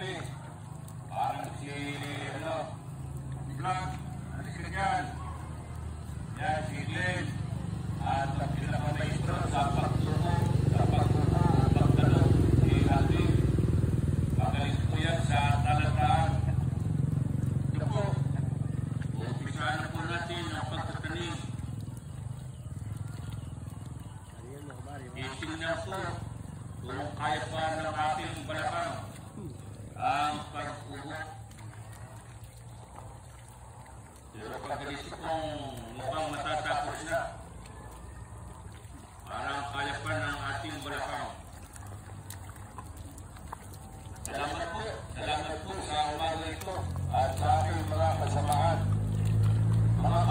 Ate. Parang si, Black. Alis ka dyan. Yan, si Glenn. At ang pinakamaestro sa pagturo, pagtanong, si Ate. Pagaling po yan sa talataan. Ito po, umpisahan na po natin ang pagtatanim. Itingnan po kung kaya pa ng ating balakang ang pag-ugot. Pero pag-isip kong mukhang matatapos na, parang kaya pa ng ating balakang. Salamat po sa umaga ito at sa aking mga kasamahan. Mga